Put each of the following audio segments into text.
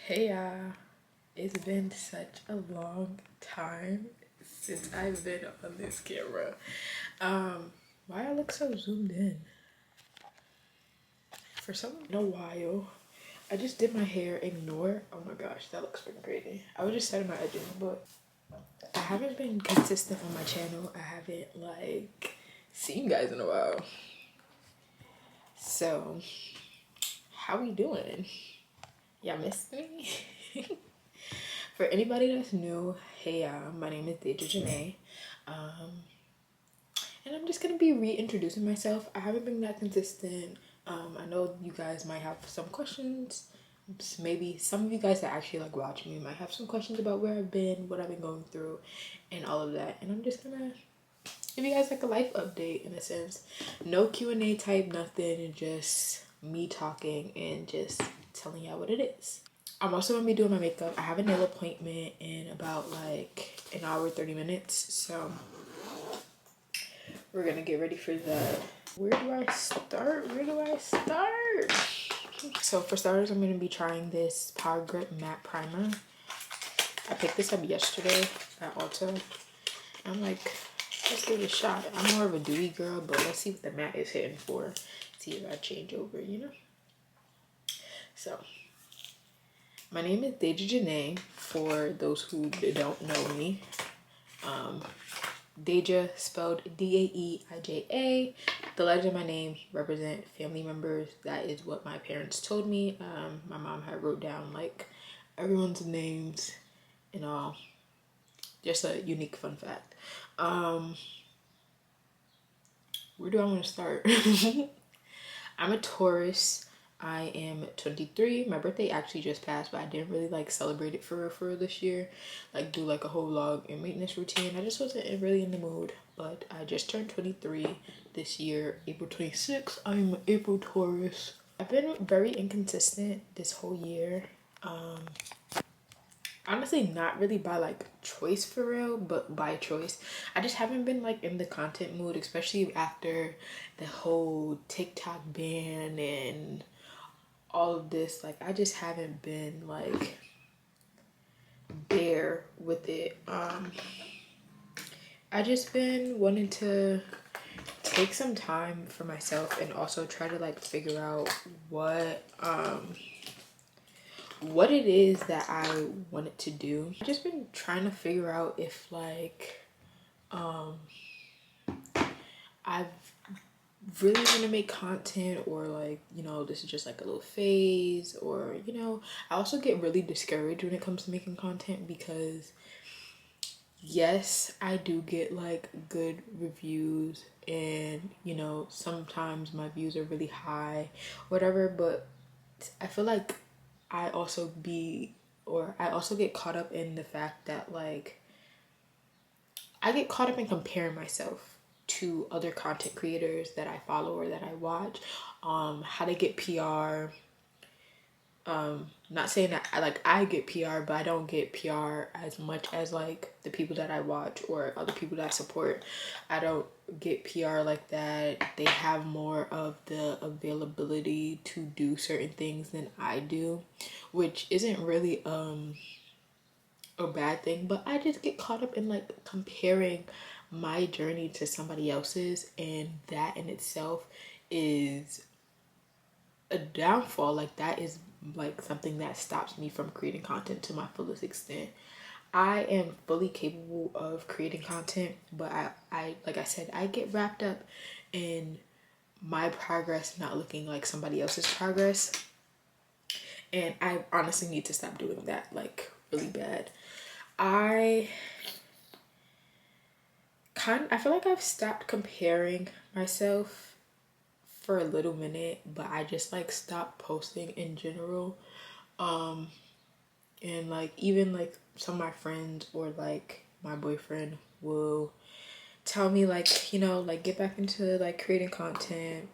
Hey it's been such a long time since I've been on this camera. Why I look so zoomed in? For some in a while, I just did my hair. Ignore. Oh my gosh, that looks freaking crazy. I was just setting my edges, but I haven't been consistent on my channel. I haven't seen you guys in a while. So, how we doing? Y'all missed me? For anybody that's new, hey, my name is Daeija Janay, and I'm just gonna be reintroducing myself. I haven't been that consistent. I know you guys might have some questions. Maybe some of you guys that actually watch me might have some questions about where I've been, what I've been going through, and all of that. And I'm just gonna give you guys a life update in a sense. No Q&A type, nothing, just me talking and just telling y'all what it is. I'm also gonna be doing my makeup. I have a nail appointment in about an hour 30 minutes, so we're gonna get ready for that. Where do I start? So for starters, I'm gonna be trying this Power Grip Matte Primer. I picked this up yesterday at Ulta. I'm like, let's give it a shot. I'm more of a dewy girl, but let's see what the matte is hitting for. See if I change over, So my name is Daeija Janay, for those who don't know me. Daeija, spelled D-A-E-I-J-A. The letters of my name represent family members. That is what my parents told me. My mom had wrote down everyone's names and all. Just a unique fun fact. Where do I want to start? I'm a Taurus. I am 23. My birthday actually just passed, but I didn't really celebrate it for real this year. Do a whole vlog and maintenance routine. I just wasn't really in the mood, but I just turned 23 this year, April 26th. I'm an April Taurus. I've been very inconsistent this whole year. Honestly, not really by choice for real, but by choice. I just haven't been in the content mood, especially after the whole TikTok ban and all of this. I just haven't been there with it. I just been wanting to take some time for myself and also try to figure out what it is that I wanted to do. I've just been trying to figure out if I've really want to make content, or this is just a little phase, or I also get really discouraged when it comes to making content, because yes, I do get good reviews, and sometimes my views are really high, whatever, but I feel like I also get caught up in the fact that I get caught up in comparing myself to other content creators that I follow or that I watch, how they get PR. Not saying that I get PR, but I don't get PR as much as the people that I watch or other people that I support. I don't get PR like that. They have more of the availability to do certain things than I do, which isn't really a bad thing, but I just get caught up in comparing my journey to somebody else's, and that in itself is a downfall. That is something that stops me from creating content to my fullest extent. I am fully capable of creating content, but I like I said, I get wrapped up in my progress not looking like somebody else's progress, and I honestly need to stop doing that really bad. I feel like I've stopped comparing myself for a little minute, but I just stopped posting in general. And even some of my friends or my boyfriend will tell me get back into creating content,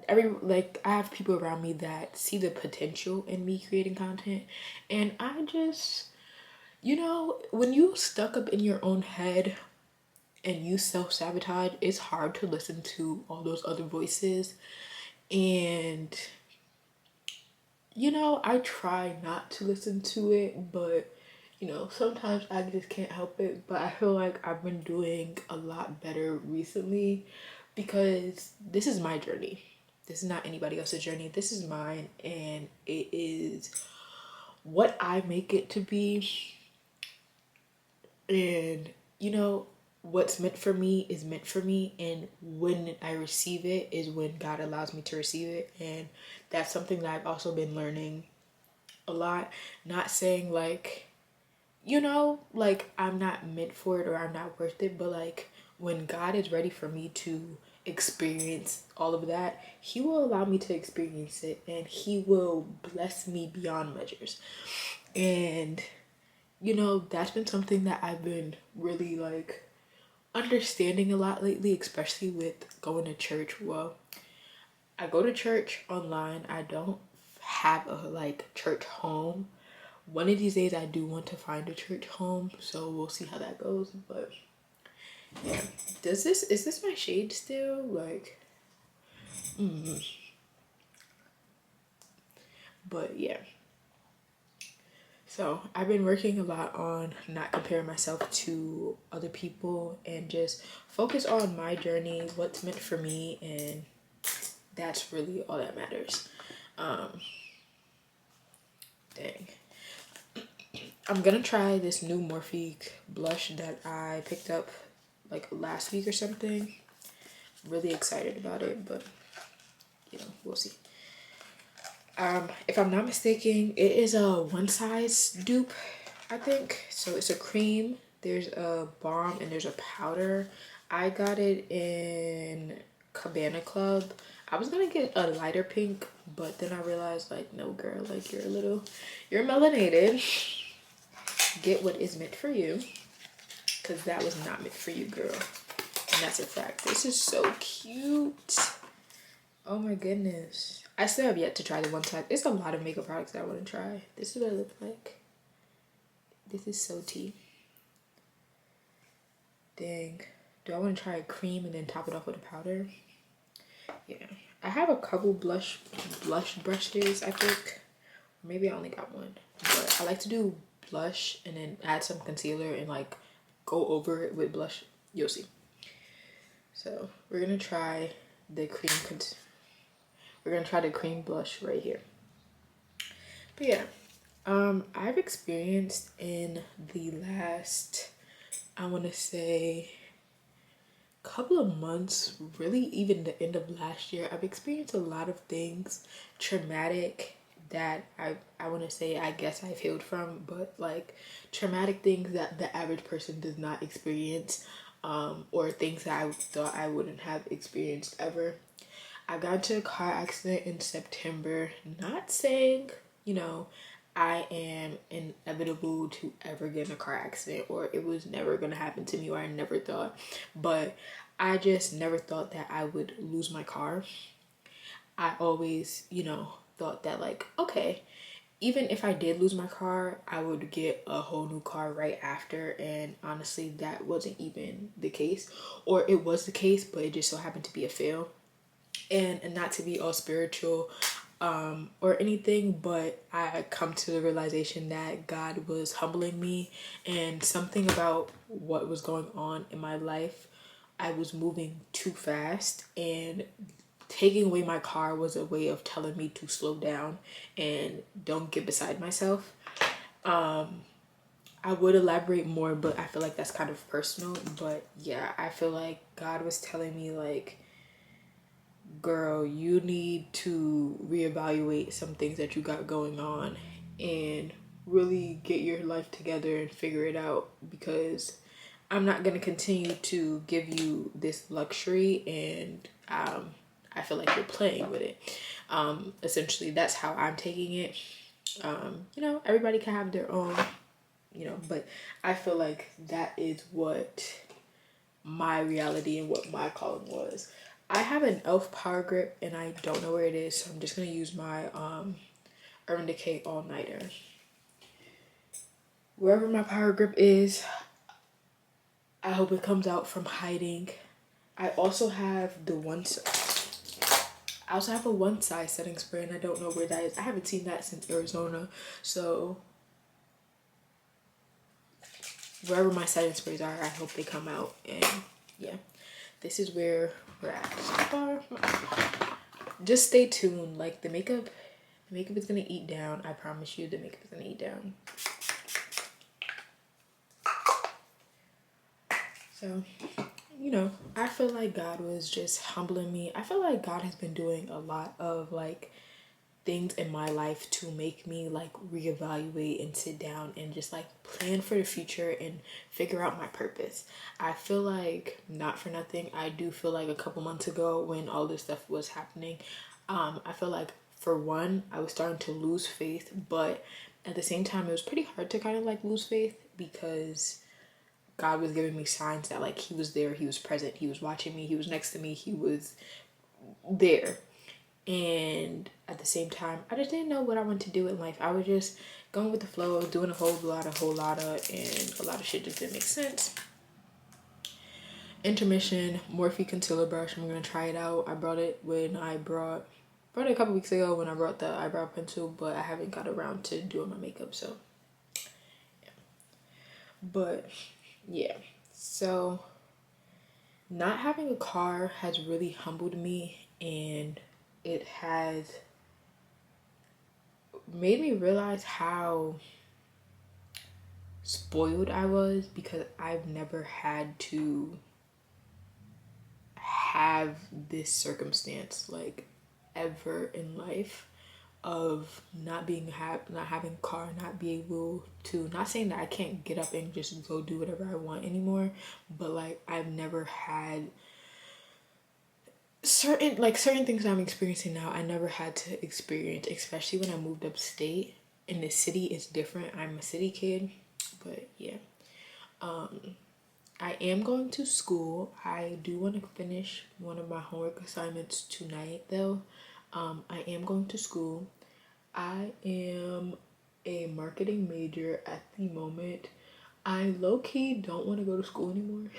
I have people around me that see the potential in me creating content, and I just, when you stuck up in your own head and you self-sabotage, it's hard to listen to all those other voices. And you know, I try not to listen to it, but you know, sometimes I just can't help it. But I feel like I've been doing a lot better recently because this is my journey. This is not anybody else's journey. This is mine, and it is what I make it to be. And you know, what's meant for me is meant for me, and when I receive it is when God allows me to receive it. And that's something that I've also been learning a lot. Not saying like, you know, like I'm not meant for it or I'm not worth it, but like when God is ready for me to experience all of that, he will allow me to experience it, and he will bless me beyond measures. And you know, that's been something that I've been really like understanding a lot lately, especially with going to church. Well, I go to church online. I don't have a like church home. One of these days I do want to find a church home, so we'll see how that goes. But yeah, is this my shade still? Like, but yeah. So I've been working a lot on not comparing myself to other people and just focus on my journey, what's meant for me, and that's really all that matters. Dang. I'm gonna try this new Morphe blush that I picked up like last week or something. Really excited about it, but you know, we'll see. If I'm not mistaken, it is a one size dupe, I think. So it's a cream, there's a balm, and there's a powder. I got it in Cabana Club. I was gonna get a lighter pink, but then I realized like, no girl, like you're melanated. Get what is meant for you, because that was not meant for you, girl. And that's a fact. This is so cute. Oh my goodness. I still have yet to try the one side. There's a lot of makeup products that I want to try. This is what it looks like. This is so tea. Dang. Do I want to try a cream and then top it off with a powder? Yeah. I have a couple blush brushes, I think. Maybe I only got one. But I like to do blush and then add some concealer and like go over it with blush. You'll see. So we're going to try the cream blush right here. But yeah, I've experienced in the last, I want to say, couple of months, really even the end of last year, I've experienced a lot of things traumatic that I want to say I guess I've healed from, but like traumatic things that the average person does not experience, or things that I thought I wouldn't have experienced ever. I got into a car accident in September. Not saying, you know, I am inevitable to ever get in a car accident or it was never going to happen to me, or I never thought. But I just never thought that I would lose my car. I always, you know, thought that like, okay, even if I did lose my car, I would get a whole new car right after. And honestly, that wasn't even the case. Or it was the case, but it just so happened to be a fail. And not to be all spiritual or anything, but I come to the realization that God was humbling me, and something about what was going on in my life, I was moving too fast, and taking away my car was a way of telling me to slow down and don't get beside myself. I would elaborate more, but I feel like that's kind of personal. But yeah, I feel like God was telling me like, girl, you need to reevaluate some things that you got going on and really get your life together and figure it out, because I'm not going to continue to give you this luxury, and I feel like you're playing with it. Essentially, that's how I'm taking it. You know, everybody can have their own, you know, but I feel like that is what my reality and what my calling was. I have an e.l.f. power grip and I don't know where it is, so I'm just gonna use my Urban Decay All Nighter. Wherever my power grip is, I hope it comes out from hiding. I also have the I also have a one size setting spray, and I don't know where that is. I haven't seen that since Arizona. So wherever my setting sprays are, I hope they come out. And yeah, this is where we're at so far. Just stay tuned. Like the makeup is gonna eat down. I promise you, the makeup is gonna eat down. So, you know, I feel like God was just humbling me. I feel like God has been doing a lot of like things in my life to make me like reevaluate and sit down and just like plan for the future and figure out my purpose. I feel like, not for nothing, I do feel like a couple months ago when all this stuff was happening, I feel like for one, I was starting to lose faith, but at the same time it was pretty hard to kind of like lose faith because God was giving me signs that like he was there, he was present, he was watching me, he was next to me, he was there. And at the same time, I just didn't know what I wanted to do in life. I was just going with the flow, doing a whole lot of, and a lot of shit just didn't make sense. Intermission, Morphe concealer brush. I'm gonna try it out. I brought it a couple weeks ago when I brought the eyebrow pencil, but I haven't got around to doing my makeup, so yeah. But yeah, so not having a car has really humbled me, and it has made me realize how spoiled I was because I've never had to have this circumstance like ever in life of not having a car, not be able to, not saying that I can't get up and just go do whatever I want anymore, but like I've never had certain things I'm experiencing now. I never had to experience, especially when I moved upstate. In the city it's different. I'm a city kid, but yeah. I am going to school. I do want to finish one of my homework assignments tonight though. I am going to school. I am a marketing major at the moment. I low-key don't want to go to school anymore.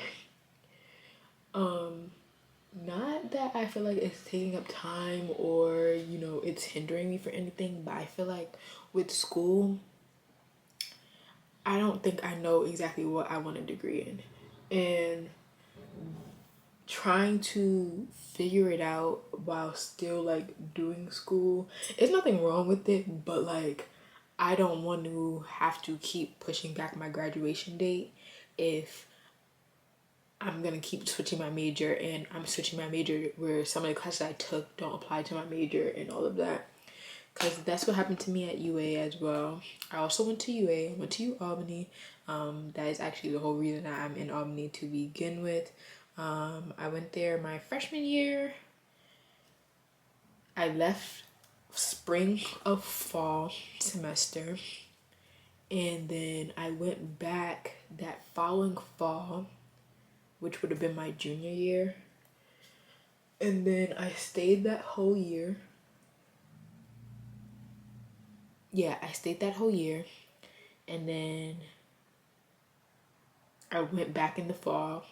Not that I feel like it's taking up time or, you know, it's hindering me for anything, but I feel like with school, I don't think I know exactly what I want a degree in. And trying to figure it out while still like doing school, there's nothing wrong with it, but like I don't want to have to keep pushing back my graduation date if I'm gonna keep switching my major, and I'm switching my major where some of the classes I took don't apply to my major and all of that. Because that's what happened to me at UA as well. I also went to UA, I went to U Albany. That is actually the whole reason that I'm in Albany to begin with. I went there my freshman year. I left spring of fall semester. And then I went back that following fall, which would have been my junior year. And then I stayed that whole year. Yeah, I stayed that whole year. And then I went back in the fall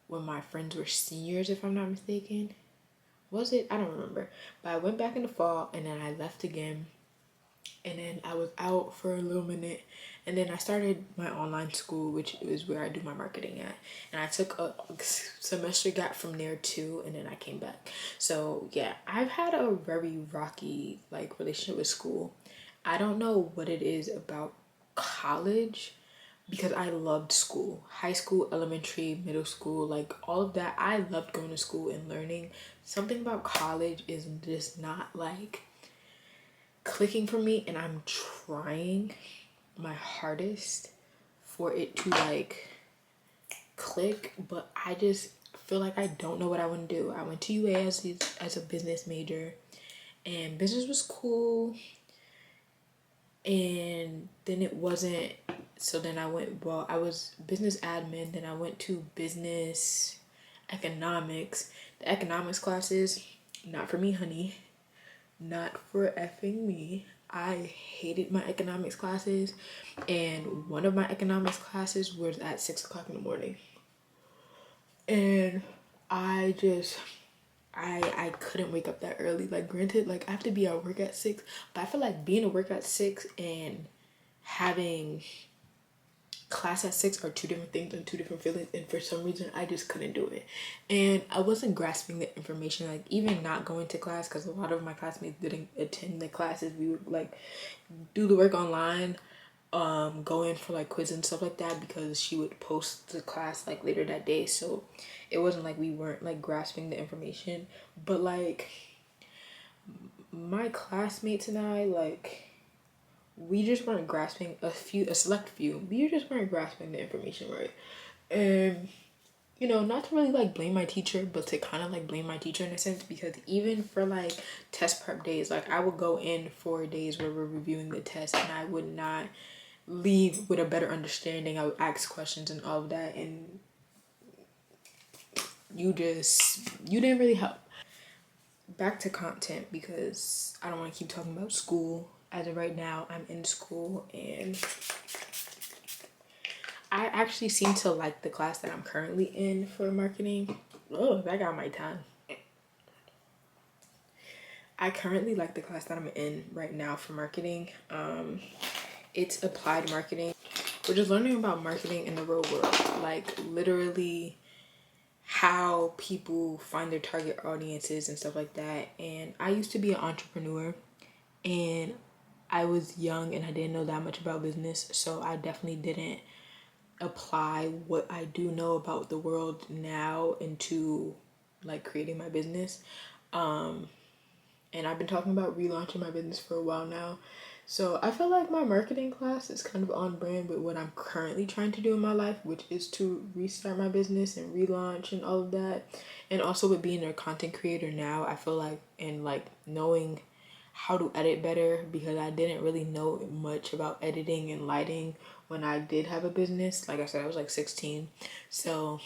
when my friends were seniors, if I'm not mistaken. Was it? I don't remember. But I went back in the fall and then I left again. And then I was out for a little minute. And then I started my online school, which is where I do my marketing at. And I took a semester gap from there too, and then I came back. So yeah, I've had a very rocky like relationship with school. I don't know what it is about college, because I loved school. High school, elementary, middle school, like all of that. I loved going to school and learning. Something about college is just not like clicking for me, and I'm trying my hardest for it to like click, but I just feel like I don't know what I want to do. I went to UA as a business major, and business was cool, and then it wasn't. So then I was business admin, then I went to business economics. The economics classes, not for me, honey. Not for effing me. I hated my economics classes, and one of my economics classes was at 6 o'clock in the morning. And I just I couldn't wake up that early. Like, granted, like I have to be at work at 6, but I feel like being at work at 6 and having class at 6 are two different things and two different feelings, and for some reason I just couldn't do it, and I wasn't grasping the information. Like, even not going to class, because a lot of my classmates didn't attend the classes. We would like do the work online, go in for like quiz and stuff like that, because she would post the class like later that day. So it wasn't like we weren't like grasping the information, but like my classmates and I, like, we just weren't grasping a select few. We just weren't grasping the information right. And you know, not to really like blame my teacher, but to kind of like blame my teacher in a sense, because even for like test prep days, like I would go in for days where we're reviewing the test and I would not leave with a better understanding. I would ask questions and all of that, and you didn't really help. Back to content, because I don't want to keep talking about school. As of right now, I'm in school, and I actually seem to like the class that I'm currently in for marketing. Oh, that got my tongue. I currently like the class that I'm in right now for marketing. It's applied marketing. We're just learning about marketing in the real world, like literally how people find their target audiences and stuff like that. And I used to be an entrepreneur, and I was young and I didn't know that much about business, so I definitely didn't apply what I do know about the world now into like creating my business. And I've been talking about relaunching my business for a while now. So I feel like my marketing class is kind of on brand with what I'm currently trying to do in my life, which is to restart my business and relaunch and all of that. And also with being a content creator now, I feel like, and like knowing how to edit better, because I didn't really know much about editing and lighting when I did have a business. Like I said, I was like 16. So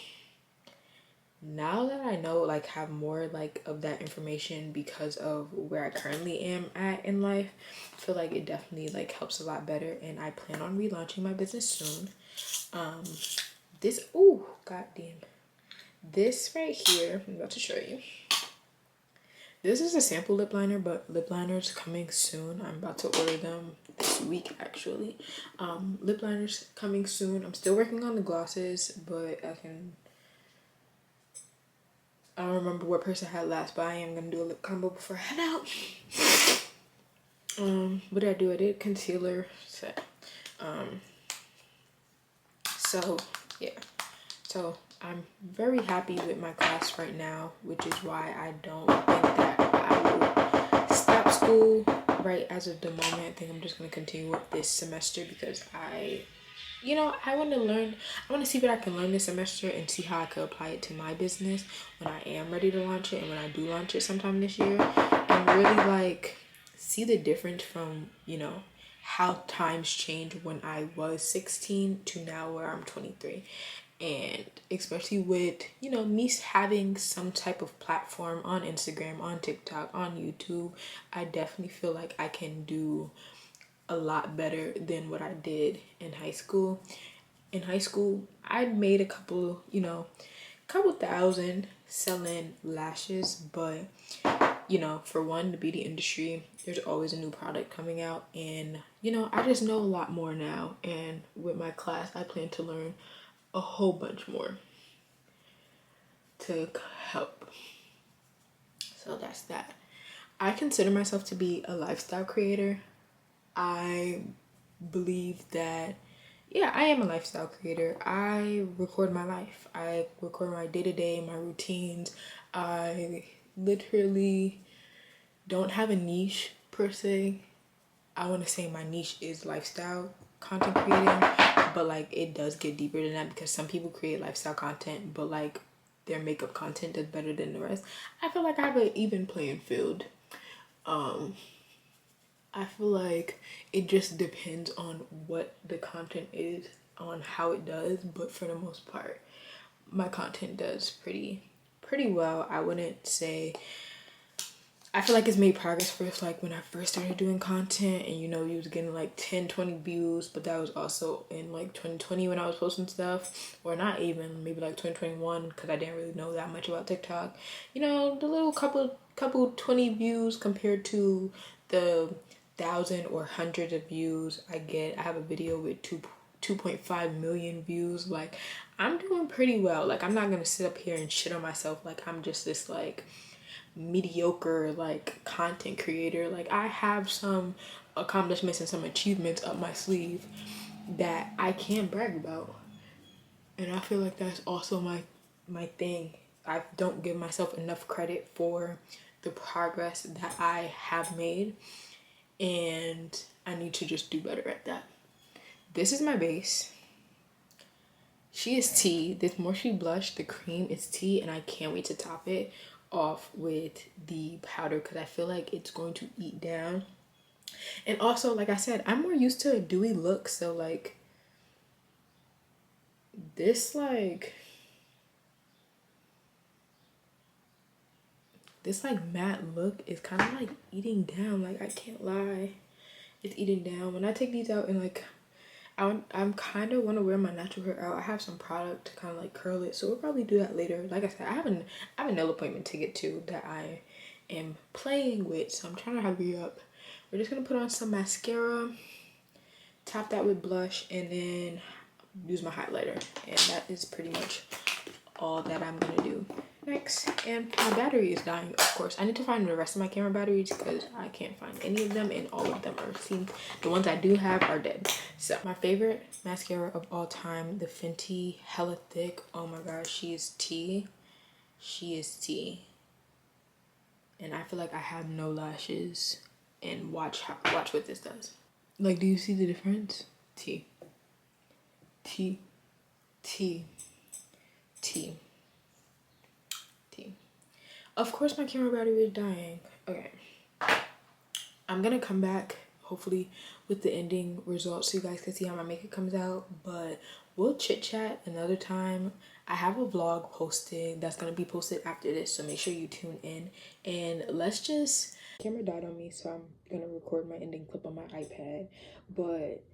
now that I know, like, have more like of that information because of where I currently am at in life, I feel like it definitely like helps a lot better, and I plan on relaunching my business soon. Goddamn, this right here, I'm about to show you. This is a sample lip liner, but lip liners coming soon. I'm about to order them this week, actually. Lip liners coming soon. I'm still working on the glosses, but I don't remember what person had last, but I am gonna do a lip combo before I head out. What did I do? I did concealer set. So yeah. So I'm very happy with my class right now, which is why I don't think that I will stop school right as of the moment. I think I'm just gonna continue with this semester, because I want to learn. I want to see what I can learn this semester and see how I could apply it to my business when I am ready to launch it, and when I do launch it sometime this year, and really like see the difference from, how times change when I was 16 to now where I'm 23. And especially with, me having some type of platform on Instagram, on TikTok, on YouTube, I definitely feel like I can do a lot better than what I did in high school. In high school, I made a couple thousand selling lashes, but for one, the beauty industry, there's always a new product coming out, and I just know a lot more now, and with my class, I plan to learn a whole bunch more to help. So that's that. I consider myself to be a lifestyle creator. I believe that, yeah, I am a lifestyle creator. I record my life. I record my day-to-day, my routines. I literally don't have a niche per se. I want to say my niche is lifestyle content creating, but like it does get deeper than that, because some people create lifestyle content, but like their makeup content does better than the rest. I feel like I have an even playing field. I feel like it just depends on what the content is, on how it does, but for the most part, my content does pretty well. I I feel like it's made progress first, like when I first started doing content and you know you was getting like 10-20 views, but that was also in like 2020 when I was posting stuff, or not even, maybe like 2021, because I didn't really know that much about TikTok. You know, the little couple 20 views compared to the 1,000 or hundreds of views I get. I have a video with 2.5 million views. Like, I'm doing pretty well. Like, I'm not gonna sit up here and shit on myself like I'm just this like mediocre like content creator. Like, I have some accomplishments and some achievements up my sleeve that I can brag about, and I feel like that's also my thing. I don't give myself enough credit for the progress that I have made, and I need to just do better at that. This is my base. She is tea. This Morphe blush, the cream is tea, and I can't wait to top it off with the powder because I feel like it's going to eat down. And also, like I said, I'm more used to a dewy look, so like this matte look is kind of like eating down. Like, I can't lie, it's eating down. When I take these out and like I'm kind of want to wear my natural hair out. I have some product to kind of like curl it, so we'll probably do that later. Like I said, I have a nail appointment to get to that I am playing with, so I'm trying to hurry up. We're just gonna put on some mascara, top that with blush, and then use my highlighter, and that is pretty much all that I'm gonna do next. And my battery is dying, of course. I need to find the rest of my camera batteries because I can't find any of them, and all of them are seen. The ones I do have are dead. So my favorite mascara of all time, the Fenty Hella Thick. Oh my gosh, she is tea. She is tea. And I feel like I have no lashes, and watch what this does. Like, do you see the difference? Tea, tea, tea, tea, tea. Of course my camera battery is dying. Okay, I'm gonna come back hopefully with the ending results so you guys can see how my makeup comes out, but we'll chit chat another time. I have a vlog posted that's gonna be posted after this, so make sure you tune in. And let's just, camera died on me, so I'm gonna record my ending clip on my iPad, but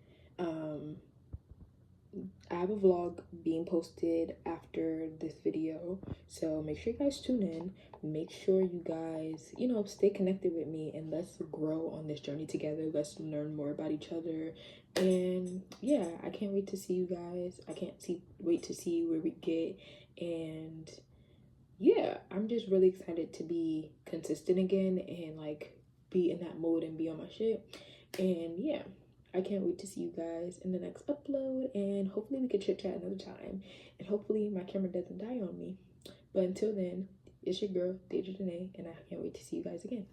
I have a vlog being posted after this video, so make sure you guys tune in. Make sure you guys, you know, stay connected with me, and let's grow on this journey together. Let's learn more about each other. And yeah, I can't wait to see you guys. I can't wait to see where we get. And yeah, I'm just really excited to be consistent again and like be in that mode and be on my shit. And yeah, I can't wait to see you guys in the next upload, and hopefully we can chit chat another time, and hopefully my camera doesn't die on me. But until then, it's your girl Daeija Janay, and I can't wait to see you guys again.